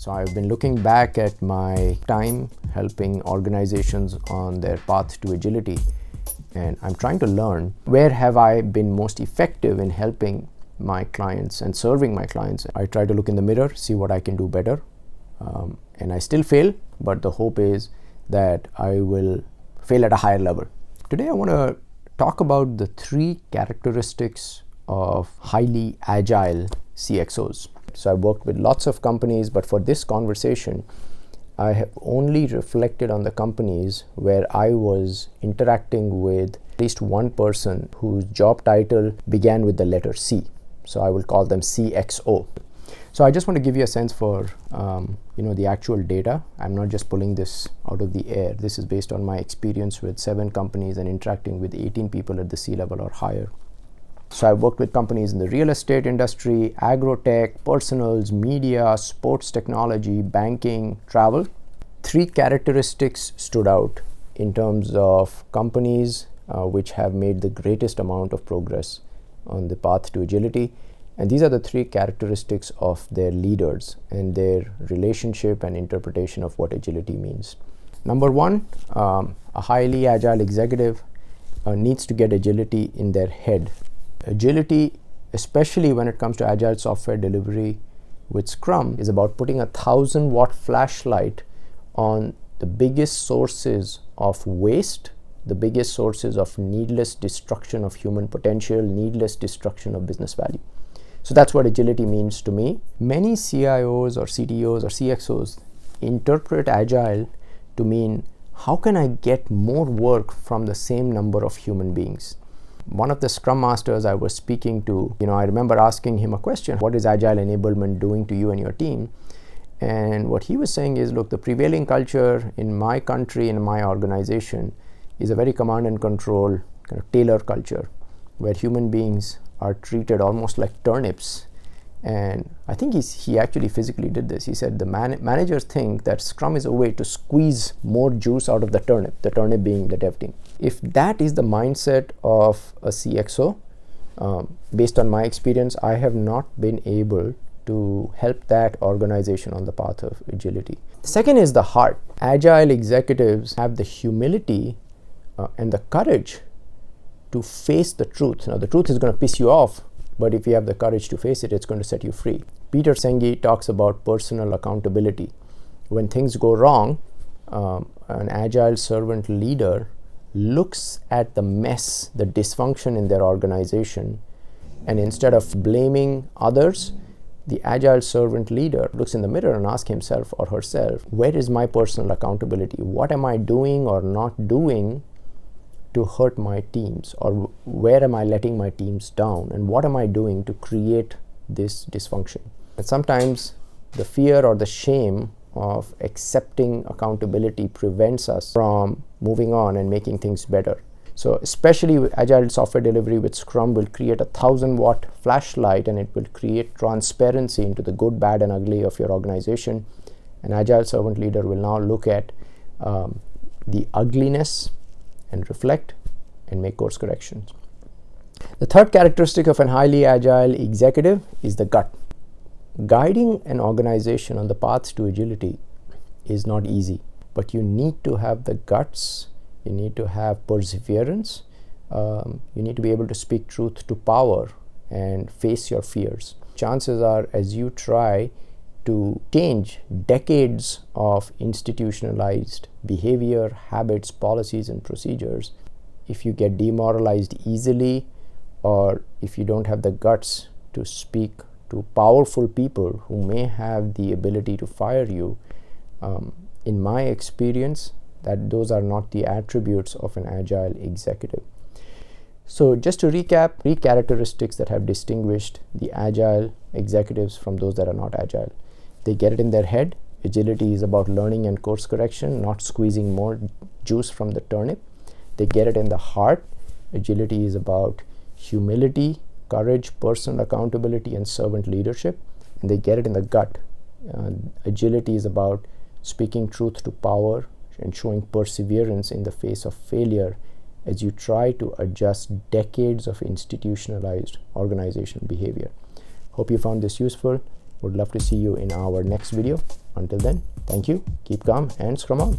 So I've been looking back at my time helping organizations on their path to agility, and I'm trying to learn where have I been most effective in helping my clients and serving my clients. I try to look in the mirror, see what I can do better, and I still fail, but the hope is that I will fail at a higher level. Today I want to talk about the 3 characteristics of highly agile CXOs. So I've worked with lots of companies, but for this conversation, I have only reflected on the companies where I was interacting with at least one person whose job title began with the letter C. So I will call them CXO. So I just want to give you a sense for the actual data. I'm not just pulling this out of the air. This is based on my experience with 7 companies and interacting with 18 people at the C level or higher. So I've worked with companies in the real estate industry, agro-tech, personals, media, sports technology, banking, travel. 3 characteristics stood out in terms of companies which have made the greatest amount of progress on the path to agility. And these are the 3 characteristics of their leaders and their relationship and interpretation of what agility means. Number 1, a highly agile executive needs to get agility in their head. Agility, especially when it comes to agile software delivery with Scrum, is about putting a 1,000-watt flashlight on the biggest sources of waste, the biggest sources of needless destruction of human potential, needless destruction of business value. So that's what agility means to me. Many CIOs or CTOs or CXOs interpret agile to mean, how can I get more work from the same number of human beings? One of the Scrum Masters I was speaking to, I remember asking him a question: what is agile enablement doing to you and your team? And what he was saying is, look, the prevailing culture in my country and my organization is a very command and control kind of tailor culture, where human beings are treated almost like turnips. And I think he actually physically did this. He said the managers think that Scrum is a way to squeeze more juice out of the turnip being the dev team. If that is the mindset of a CXO, based on my experience, I have not been able to help that organization on the path of agility. The second is the heart. Agile executives have the humility and the courage to face the truth. Now, the truth is going to piss you off, but if you have the courage to face it, it's going to set you free. Peter Senge talks about personal accountability. When things go wrong, an agile servant leader looks at the mess, the dysfunction in their organization, and instead of blaming others, the agile servant leader looks in the mirror and asks himself or herself, where is my personal accountability? What am I doing or not doing to hurt my teams? Or where am I letting my teams down? And what am I doing to create this dysfunction? And sometimes the fear or the shame of accepting accountability prevents us from moving on and making things better. So especially with agile software delivery with Scrum will create a 1,000-watt flashlight, and it will create transparency into the good, bad, and ugly of your organization. An agile servant leader will now look at the ugliness and reflect and make course corrections. The third characteristic of an highly agile executive is the gut. Guiding an organization on the path to agility is not easy, but you need to have the guts, you need to have perseverance, you need to be able to speak truth to power and face your fears. Chances are, as you try to change decades of institutionalized behavior, habits, policies, and procedures, if you get demoralized easily, or if you don't have the guts to speak to powerful people who may have the ability to fire you, in my experience, that those are not the attributes of an agile executive. So just to recap, 3 characteristics that have distinguished the agile executives from those that are not agile. They get it in their head. Agility is about learning and course correction, not squeezing more juice from the turnip. They get it in the heart. Agility is about humility, courage, personal accountability, and servant leadership. And they get it in the gut. Agility is about speaking truth to power and showing perseverance in the face of failure as you try to adjust decades of institutionalized organizational behavior. Hope you found this useful. Would love to see you in our next video. Until then, thank you, keep calm and scrum on.